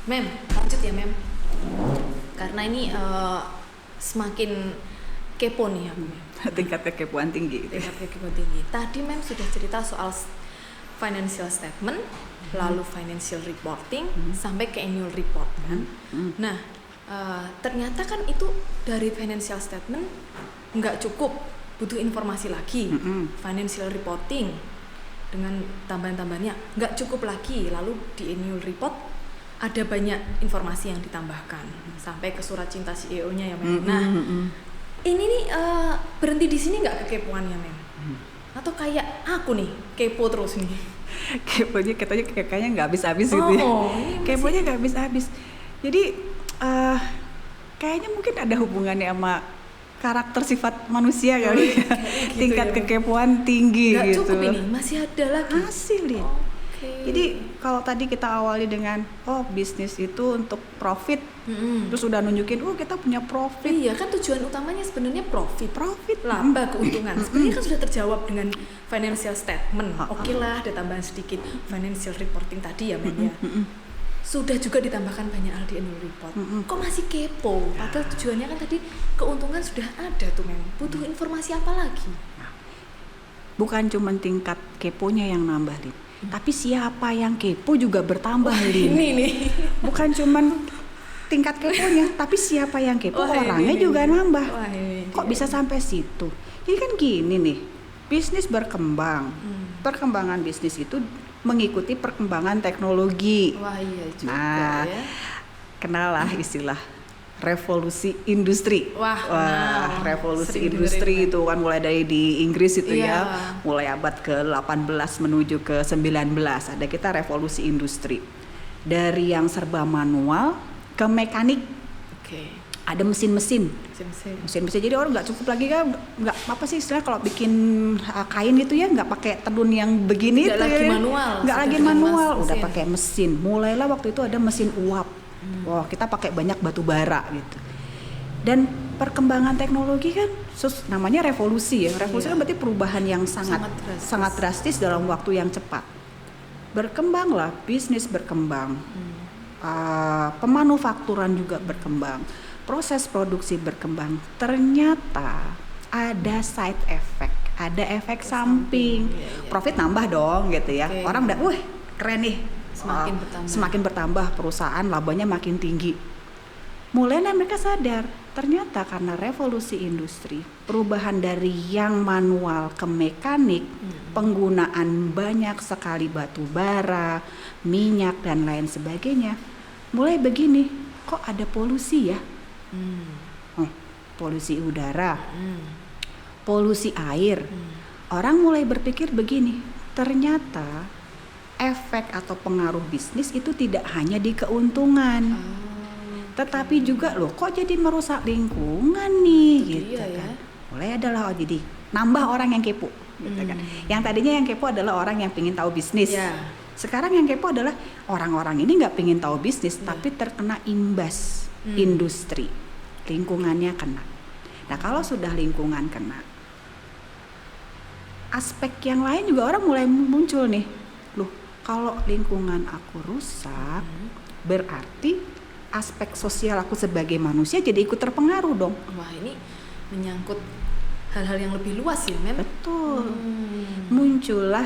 Mem, lanjut ya Mem. Karena ini semakin kepo nih aku. Tingkat kekepoan tinggi gitu. Tingkat kekepoan tinggi. Tadi Mem sudah cerita soal financial statement, lalu financial reporting, sampai ke annual report kan. Nah, ternyata kan itu dari financial statement nggak cukup, butuh informasi lagi. Financial reporting dengan tambahan-tambahannya nggak cukup lagi, lalu di annual report ada banyak informasi yang ditambahkan sampai ke surat cinta CEO-nya ya Mem. Nah, ini nih berhenti di sini nggak kekepoannya Mem? Atau kayak aku nih kepo terus nih? Keponya kayaknya nggak habis-habis gitu ya. Keponya nggak habis-habis. Jadi kayaknya mungkin ada hubungannya sama karakter sifat manusia kali ya. Gitu tingkat ya, kekepoan tinggi nggak gitu. cukup ini, masih ada lagi. Masih lihat. Jadi kalau tadi kita awali dengan bisnis itu untuk profit, terus udah nunjukin kita punya profit. Iya kan tujuan utamanya sebenarnya profit laba keuntungan. Sebenarnya kan sudah terjawab dengan financial statement. Oke lah, ada tambahan sedikit financial reporting tadi ya Mem ya. Sudah juga ditambahkan banyak hal di annual report. Kok masih kepo? Padahal tujuannya kan tadi keuntungan sudah ada tuh Mem. Butuh informasi apa lagi? Bukan cuma tingkat keponya yang nambahin, tapi siapa yang kepo juga bertambah. Ini nih. Bukan cuman tingkat keponya, tapi siapa yang kepo orangnya juga nambah. Kok bisa sampai situ? Jadi kan gini nih, bisnis berkembang. Perkembangan bisnis itu mengikuti perkembangan teknologi. Wah iya juga nah, ya. Kenalah istilah revolusi industri. Wah, revolusi industri itu kan mulai dari di Inggris itu ya, mulai abad ke-18 menuju ke 19 ada kita revolusi industri. Dari yang serba manual ke mekanik. Ada mesin-mesin. Jadi orang nggak cukup lagi kan, nggak apa sih istilah kalau bikin kain itu ya nggak pakai tenun yang begini nggak itu lagi ya. manual. Nggak lagi manual, udah pakai mesin. Mulailah waktu itu ada mesin uap. Wah, kita pakai banyak batu bara gitu. Dan perkembangan teknologi kan namanya revolusi ya. Revolusi kan berarti perubahan yang sangat drastis dalam waktu yang cepat. Berkembanglah, bisnis berkembang. Pemanufakturan juga berkembang. Proses produksi berkembang. Ternyata ada side effect, ada efek samping. Profit nambah dong gitu ya. Orang udah, keren nih. Semakin bertambah perusahaan, labanya makin tinggi. Mulainya mereka sadar, ternyata karena revolusi industri, perubahan dari yang manual ke mekanik, penggunaan banyak sekali batu bara, minyak dan lain sebagainya. Mulai begini, kok ada polusi ya? Polusi udara, polusi air. Orang mulai berpikir begini, ternyata efek atau pengaruh bisnis itu tidak hanya di keuntungan, tetapi juga kok jadi merusak lingkungan nih, gitu kan. Mulai adalah jadi nambah orang yang kepo, gitu kan. Yang tadinya yang kepo adalah orang yang pingin tahu bisnis. Sekarang yang kepo adalah orang-orang ini nggak pingin tahu bisnis, tapi terkena imbas industri, lingkungannya kena. Nah kalau sudah lingkungan kena, aspek yang lain juga orang mulai muncul nih. Kalau lingkungan aku rusak, berarti aspek sosial aku sebagai manusia jadi ikut terpengaruh dong. Wah ini menyangkut hal-hal yang lebih luas ya Mem. Betul. Muncullah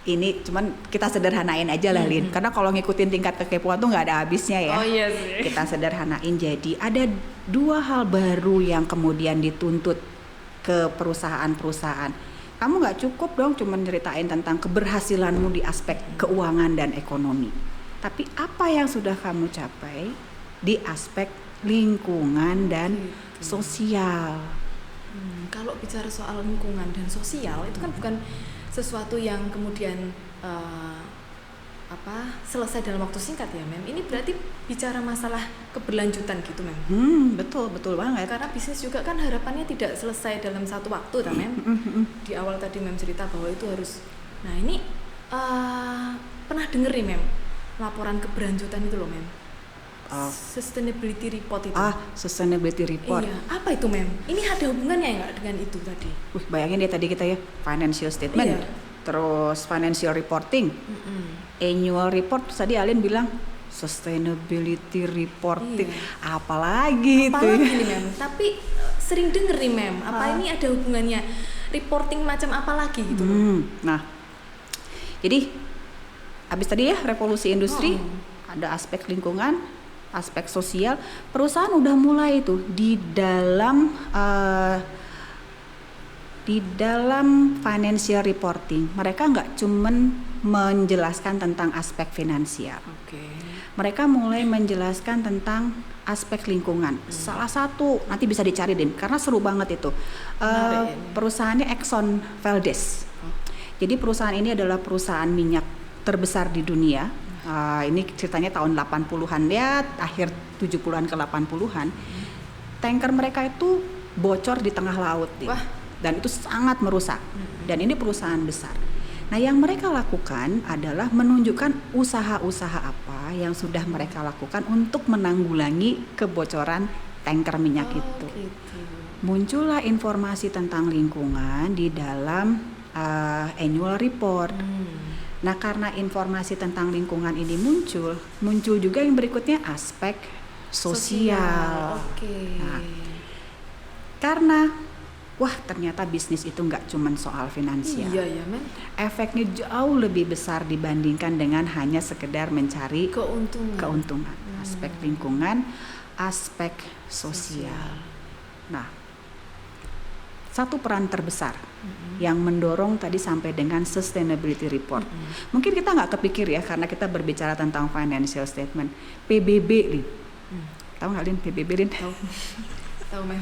ini, cuman kita sederhanain aja lah Lin. Karena kalau ngikutin tingkat kekepoan tuh nggak ada habisnya ya. Oh iya sih. Kita sederhanain, jadi ada dua hal baru yang kemudian dituntut ke perusahaan-perusahaan. Kamu nggak cukup dong cuma ceritain tentang keberhasilanmu di aspek keuangan dan ekonomi. Tapi apa yang sudah kamu capai di aspek lingkungan dan sosial. Kalau bicara soal lingkungan dan sosial itu kan bukan sesuatu yang kemudian selesai dalam waktu singkat ya Mem. Ini berarti bicara masalah keberlanjutan gitu Mem. Betul banget. Karena bisnis juga kan harapannya tidak selesai dalam satu waktu ta Mem. Di awal tadi Mem cerita bahwa itu harus. Nah ini pernah denger nih Mem laporan keberlanjutan itu loh Mem. Sustainability report itu. Sustainability report. Iya, apa itu Mem? Ini ada hubungannya nggak dengan itu tadi? Bayangin dia tadi kita ya, financial statement, terus financial reporting, annual report. Tadi Alin bilang sustainability reporting, Iya. apalagi itu Apalagi ya. nih Mem, tapi sering denger nih Mem, apa ini ada hubungannya reporting macam apa lagi gitu loh. Nah, jadi habis tadi ya revolusi industri, ada aspek lingkungan, aspek sosial. Perusahaan udah mulai itu di dalam financial reporting. Mereka nggak cuman menjelaskan tentang aspek finansial. Oke. Mereka mulai menjelaskan tentang aspek lingkungan. Salah satu nanti bisa dicari Din, karena seru banget itu. Menarik ini. Perusahaannya Exxon Valdez. Jadi perusahaan ini adalah perusahaan minyak terbesar di dunia. Ini ceritanya tahun 80-an ya, akhir 70-an ke 80-an. Tanker mereka itu bocor di tengah laut, Din. Wah. Dan itu sangat merusak. Dan ini perusahaan besar. Nah, yang mereka lakukan adalah menunjukkan usaha-usaha apa yang sudah mereka lakukan untuk menanggulangi kebocoran tanker minyak itu. Gitu. Muncullah informasi tentang lingkungan di dalam annual report. Nah, karena informasi tentang lingkungan ini muncul juga yang berikutnya aspek sosial. Oke. Nah, karena wah, ternyata bisnis itu nggak cuma soal finansial. Iya ya Mem. Efeknya jauh lebih besar dibandingkan dengan hanya sekedar mencari keuntungan. Aspek lingkungan, aspek sosial. Nah, satu peran terbesar yang mendorong tadi sampai dengan sustainability report. Mungkin kita nggak kepikir ya, karena kita berbicara tentang financial statement. PBB, Lin. Tahu nggak Lin PBB, Lin? Tahu Mem.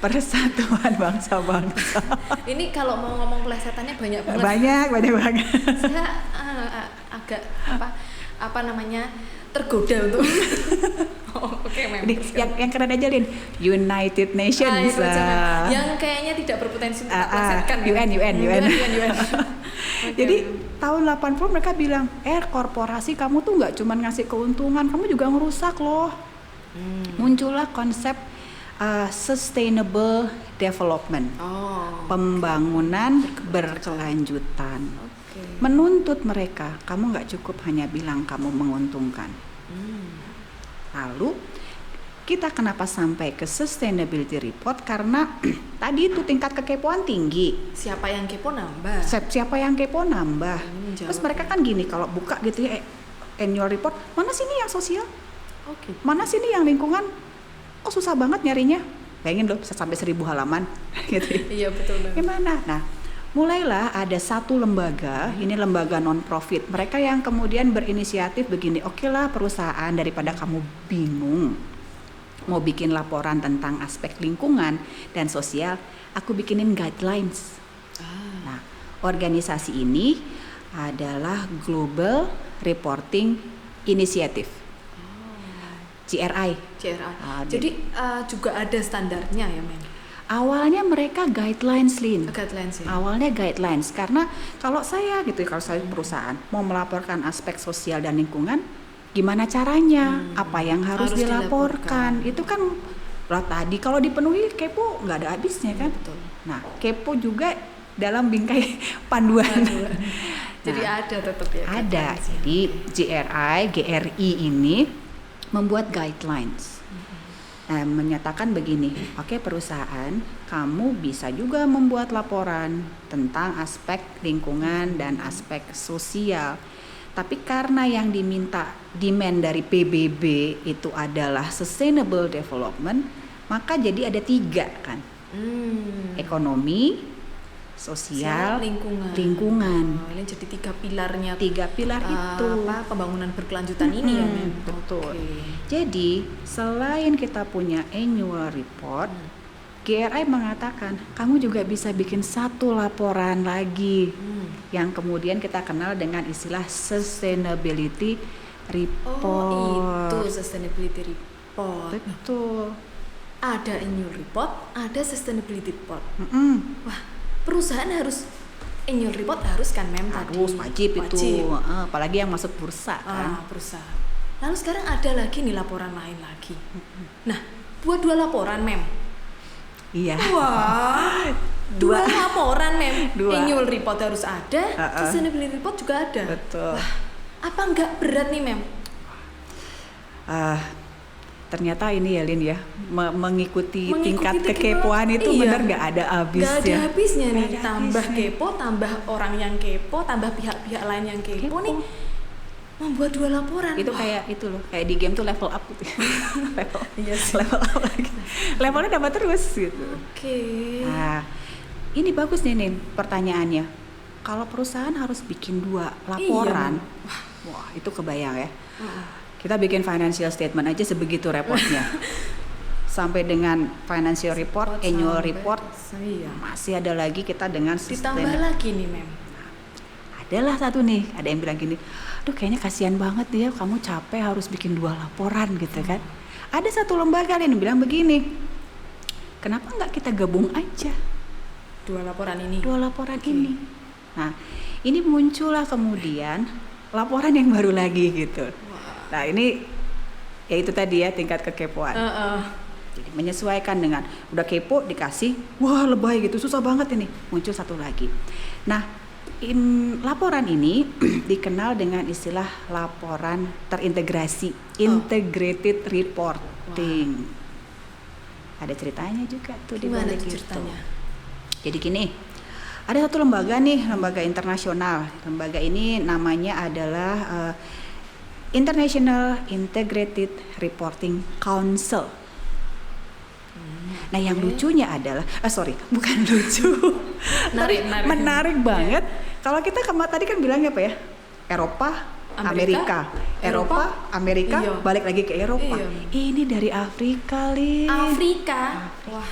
Persatuan Bangsa-Bangsa. Ini kalau mau ngomong pelesetannya banyak banget. Banyak banget. Saya agak apa namanya tergoda untuk. Oke Mem. Yang keren aja Lin, United Nations. Itu aja, Mem. Yang kayaknya tidak berpotensi untuk dipelesetkan. UN. Okay. Jadi tahun 80 mereka bilang, korporasi kamu tuh nggak cuma ngasih keuntungan, kamu juga ngerusak loh. Muncullah konsep sustainable development, pembangunan berkelanjutan. Menuntut mereka, kamu nggak cukup hanya bilang kamu menguntungkan. Lalu kita kenapa sampai ke sustainability report? Karena tadi itu tingkat kekepoan tinggi. Siapa yang kepo nambah. Terus mereka kan gini, kalau buka gitu ya annual report, mana sini yang sosial? Mana sini yang lingkungan? Kok susah banget nyarinya? Pengen loh bisa sampai 1000 halaman gitu. Iya betul banget. Gimana? Nah, mulailah ada satu lembaga, ini lembaga non-profit. Mereka yang kemudian berinisiatif begini, oke lah perusahaan, daripada kamu bingung mau bikin laporan tentang aspek lingkungan dan sosial, aku bikinin guidelines. Nah, organisasi ini adalah Global Reporting Initiative. GRI. Jadi juga ada standarnya ya Mem? Awalnya mereka guidelines, Lin. Guidelines ya? Awalnya guidelines, karena kalau saya perusahaan mau melaporkan aspek sosial dan lingkungan, gimana caranya? Apa yang harus dilaporkan? Itu kan tadi kalau dipenuhi kepo nggak ada habisnya kan? Betul. Nah, kepo juga dalam bingkai panduan. Jadi ada tetap ya? Ada. Jadi GRI ini membuat guidelines, menyatakan begini, oke perusahaan, kamu bisa juga membuat laporan tentang aspek lingkungan dan aspek sosial. Tapi karena yang demand dari PBB itu adalah sustainable development, maka jadi ada 3 kan, ekonomi, sosial, lingkungan. Ini jadi 3 pilarnya. 3 pilar itu. Pembangunan berkelanjutan ini ya, Mem? Betul. Jadi selain kita punya annual report, GRI mengatakan kamu juga bisa bikin satu laporan lagi, yang kemudian kita kenal dengan istilah sustainability report. Itu sustainability report. Betul. Ada annual report, ada sustainability report. Wah, perusahaan harus annual report harus kan Mem tadi? Harus, wajib itu. Apalagi yang masuk bursa kan. Perusahaan. Lalu sekarang ada lagi nih laporan lain lagi. Nah, buat 2 laporan Mem. Iya. Wah, 2 laporan Mem. 2. Annual report harus ada, sustainability report juga ada. Betul. Wah, apa enggak berat nih Mem? Ternyata ini ya Lin ya, mengikuti tingkat teknologi, kekepoan itu iya. benar nggak ada habisnya. Nggak ada habisnya nih, Nggak ada tambah habisnya. kepo, tambah orang yang kepo, tambah pihak-pihak lain yang kepo nih, membuat 2 laporan. Itu kayak itu loh, kayak di game tuh level up gitu. level, Iya sih. level up lagi. Levelnya dapat terus gitu. Oke. Nah, ini bagus nih pertanyaannya. Kalau perusahaan harus bikin 2 laporan, wah itu kebayang ya. Kita bikin financial statement aja sebegitu repotnya. Sampai dengan financial report, annual report, masih ada lagi kita dengan ditambah lagi nih Mem. Adalah satu nih, ada yang bilang gini, aduh kayaknya kasihan banget ya kamu capek harus bikin 2 laporan gitu kan. Ada satu lembaga yang bilang begini, kenapa nggak kita gabung aja 2 laporan ini? 2 laporan ini. Nah, ini muncullah kemudian laporan yang baru lagi gitu. Nah, ini ya itu tadi ya tingkat kekepoan. Jadi menyesuaikan dengan udah kepo dikasih, wah lebay gitu, susah banget ini. Muncul satu lagi. Nah, laporan ini dikenal dengan istilah laporan terintegrasi, integrated reporting. Ada ceritanya juga tuh di balik itu. Jadi gini, ada satu lembaga nih, lembaga internasional. Lembaga ini namanya adalah International Integrated Reporting Council. Nah, yang lucunya adalah, bukan lucu, menarik banget. Kalau kita tadi kan bilangnya apa ya? Eropa, Amerika, iya. balik lagi ke Eropa. Iya. Ini dari Afrika, Lin. Afrika. Wah,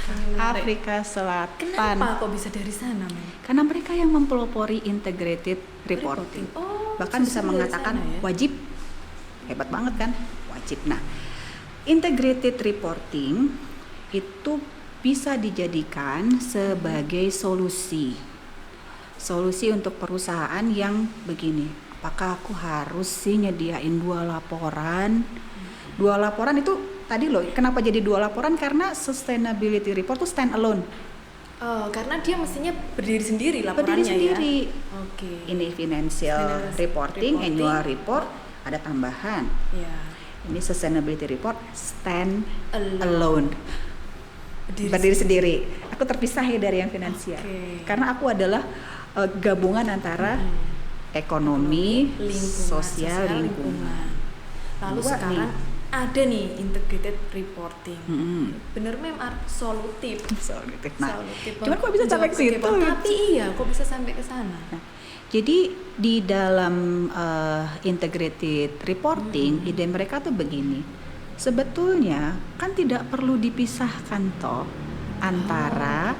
Afrika Selatan. Kenapa kok bisa dari sana, Mem? Karena mereka yang mempelopori integrated reporting. Bahkan bisa mengatakan ya? wajib. Hebat banget kan? Wajib. Nah, integrated reporting itu bisa dijadikan sebagai solusi untuk perusahaan yang begini, apakah aku harus sih nyediain 2 laporan? 2 laporan itu tadi loh, kenapa jadi 2 laporan? Karena sustainability report tuh stand alone. Karena dia mestinya berdiri sendiri laporannya. Berdiri sendiri. Ya. Oke. Ini financial reporting, annual report, ada tambahan. Ya. Ini sustainability report stand alone. Berdiri sendiri. Aku terpisah ya dari yang finansial. Karena aku adalah gabungan antara ekonomi, sosial, lingkungan. Lalu sekarang ada nih integrated reporting. Bener Mem, solutif. Nah, cuman kok bisa sampai ke situ? Tapi iya, kok bisa sampai ke sana? Nah, jadi di dalam integrated reporting, ide mereka tuh begini. Sebetulnya kan tidak perlu dipisahkan toh antara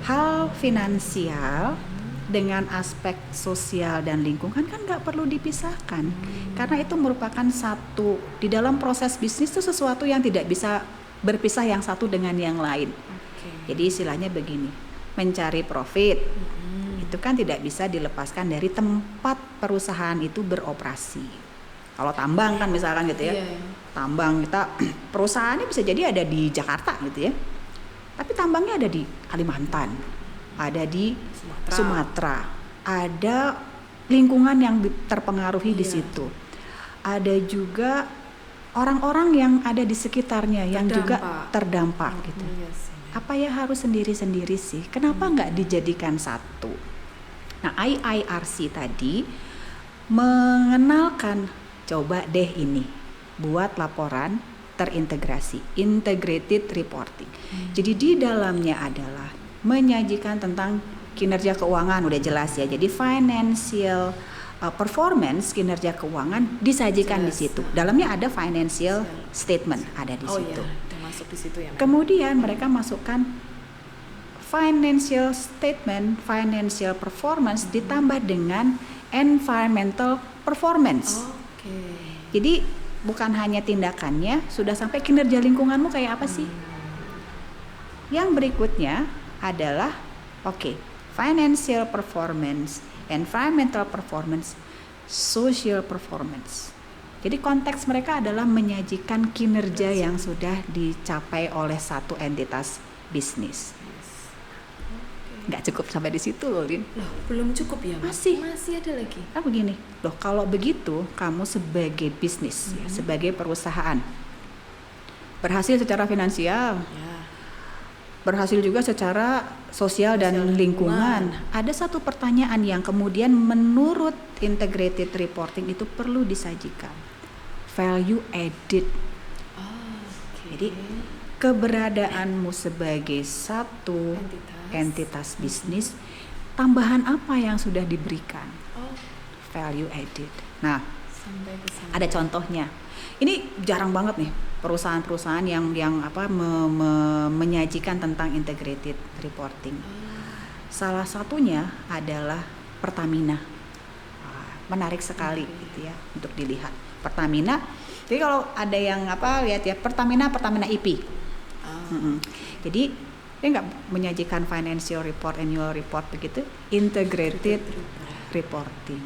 hal finansial dengan aspek sosial dan lingkungan, kan nggak perlu dipisahkan. Karena itu merupakan satu, di dalam proses bisnis itu sesuatu yang tidak bisa berpisah yang satu dengan yang lain. Jadi istilahnya begini, mencari profit itu kan tidak bisa dilepaskan dari tempat perusahaan itu beroperasi. Kalau tambang kan misalkan gitu ya, tambang kita perusahaannya bisa jadi ada di Jakarta gitu ya, tapi tambangnya ada di Kalimantan, ada di Sumatera, ada lingkungan yang terpengaruhi di situ, ada juga orang-orang yang ada di sekitarnya yang juga terdampak gitu. Apa ya harus sendiri-sendiri sih? Kenapa nggak dijadikan satu? Nah, IIRC tadi mengenalkan, coba deh ini buat laporan terintegrasi, integrated reporting. Jadi di dalamnya adalah menyajikan tentang kinerja keuangan, udah jelas ya. Jadi financial performance, kinerja keuangan disajikan di situ. Dalamnya ada financial statement, ada di situ. Masuk di situ ya. Kemudian mereka masukkan financial statement, financial performance ditambah dengan environmental performance. Jadi bukan hanya tindakannya, sudah sampai kinerja lingkunganmu kayak apa sih? Yang berikutnya adalah financial performance, environmental performance, social performance. Jadi konteks mereka adalah menyajikan kinerja yang sudah dicapai oleh satu entitas bisnis. nggak cukup sampai di situ loh, Lin. Loh, belum cukup ya? Mem? Masih ada lagi. Kan begini, loh kalau begitu kamu sebagai bisnis, ya, sebagai perusahaan berhasil secara finansial, Ya. berhasil juga secara sosial dan lingkungan. Ada satu pertanyaan yang kemudian menurut integrated reporting itu perlu disajikan. Value added. Jadi keberadaanmu sebagai satu entitas bisnis, tambahan apa yang sudah diberikan? Value added. Nah, Sampai ke sana. ada contohnya. Ini jarang banget nih perusahaan-perusahaan yang menyajikan tentang integrated reporting. Salah satunya adalah Pertamina. Menarik sekali gitu ya untuk dilihat. Pertamina. Jadi kalau ada yang lihat ya Pertamina IP. Jadi dia nggak menyajikan financial report, annual report begitu, integrated reporting.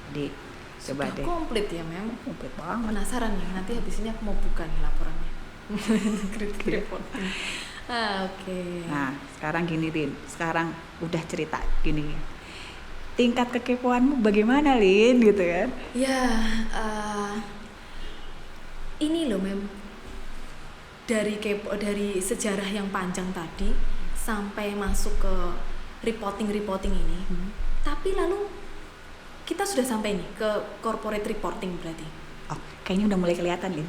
Jadi coba Sudah deh. komplit ya, Mem. Komplit banget. Penasaran nih, nanti habis ini aku mau buka nih laporannya. Integrated reporting. Oke. Nah, sekarang gini, Lin. Sekarang udah cerita gini. Tingkat kekepoanmu bagaimana, Lin, gitu kan? Ya, ini loh, Mem. Dari sejarah yang panjang tadi sampai masuk ke reporting ini. Tapi lalu kita sudah sampai nih ke corporate reporting berarti. Oh, kayaknya udah mulai kelihatan, Lin.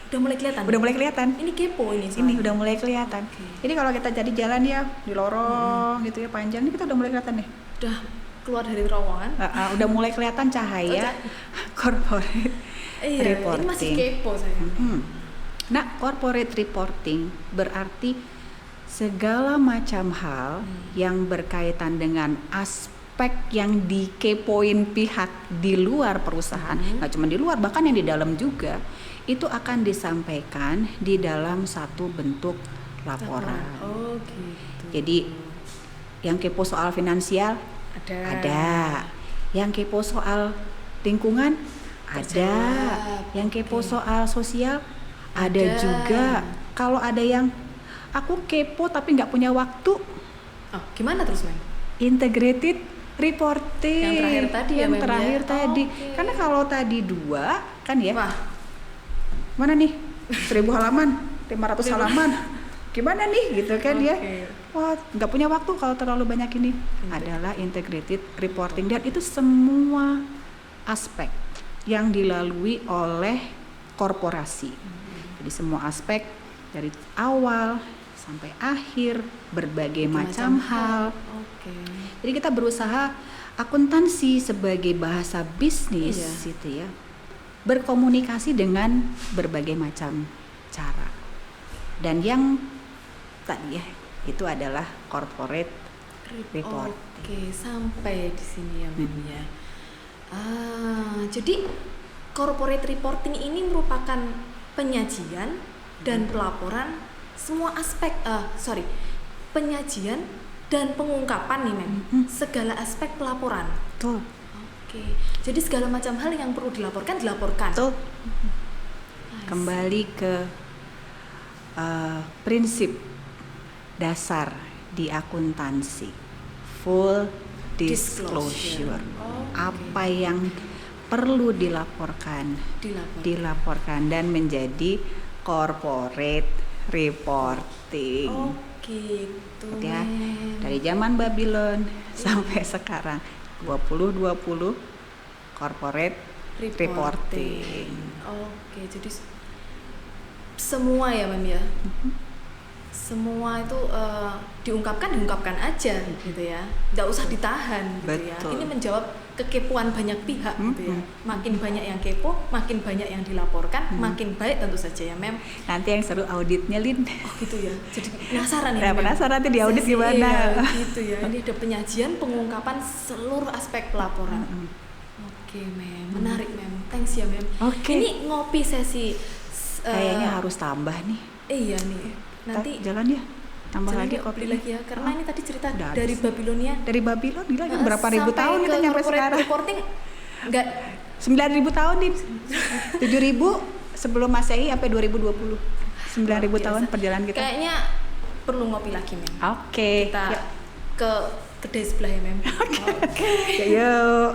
Udah mulai kelihatan. Udah mulai kelihatan. Ini kepo ini. Ini udah mulai kelihatan. Jadi kalau kita jadi jalan ya di lorong gitu ya panjang, ini kita udah mulai kelihatan nih. Udah keluar dari terowongan. Udah mulai kelihatan cahaya corporate reporting. Ini masih kepo saya. Nah, corporate reporting berarti segala macam hal yang berkaitan dengan aspek yang dikepoin pihak di luar perusahaan, nggak cuma di luar, bahkan yang di dalam juga, itu akan disampaikan di dalam satu bentuk laporan. Oh gitu. Jadi yang kepo soal finansial ada. Yang kepo soal lingkungan ada. Yang kepo soal sosial ada juga. Kalau ada yang aku kepo tapi nggak punya waktu, gimana terus, Mem? integrated reporting. Yang terakhir tadi ya, Yang Mem, terakhir ya? tadi. Oke. Karena kalau tadi 2 kan ya. Wah, Mana nih? 1000 halaman, 500 halaman. Gimana nih gitu kan ya? Wah, nggak punya waktu kalau terlalu banyak ini. Adalah integrated reporting dan itu semua aspek yang dilalui oleh korporasi. Jadi semua aspek dari awal sampai akhir, berbagai macam hal. Jadi kita berusaha akuntansi sebagai bahasa bisnis gitu ya, berkomunikasi dengan berbagai macam cara. Dan yang tadi ya itu adalah corporate report. Sampai di sini ya, Mem ya. Jadi corporate reporting ini merupakan penyajian dan pelaporan semua aspek penyajian dan pengungkapan nih, Mem. Segala aspek pelaporan. Betul. Jadi segala macam hal yang perlu dilaporkan. Betul. Kembali ke prinsip dasar di akuntansi, full disclosure. Apa yang perlu dilaporkan dan menjadi corporate reporting. Gitu ya. Dari zaman Babylon sampai sekarang 2020 corporate reporting. Jadi semua ya, Mem ya. Semua itu diungkapkan aja gitu ya. Nggak usah ditahan gitu ya. Ini menjawab kekepoan banyak pihak gitu ya. Makin banyak yang kepo, makin banyak yang dilaporkan, makin baik tentu saja ya, Mem. Nanti yang seru auditnya, Lin. Gitu ya. Jadi penasaran ya, Mem. Penasaran nanti di audit gimana? Iya, gitu ya. Ini ada penyajian, pengungkapan seluruh aspek pelaporan. Mem. Menarik, Mem. Thanks ya, Mem. Ini ngopi sesi kayaknya harus tambah nih. Iya nih. Nanti jalan ya. Tambah lagi kopi lagi ya. Karena ini tadi cerita dari Babilonia. Dari Babylon gila berapa ribu tahun kita nyampe sekarang. Reporting enggak 9.000 tahun nih. 7.000 sebelum Masehi sampai 2020. 9.000 tahun perjalanan kita. Kayaknya perlu ngopi lagi, Mem. Kita ke kedai sebelah ya, Mem. Yuk.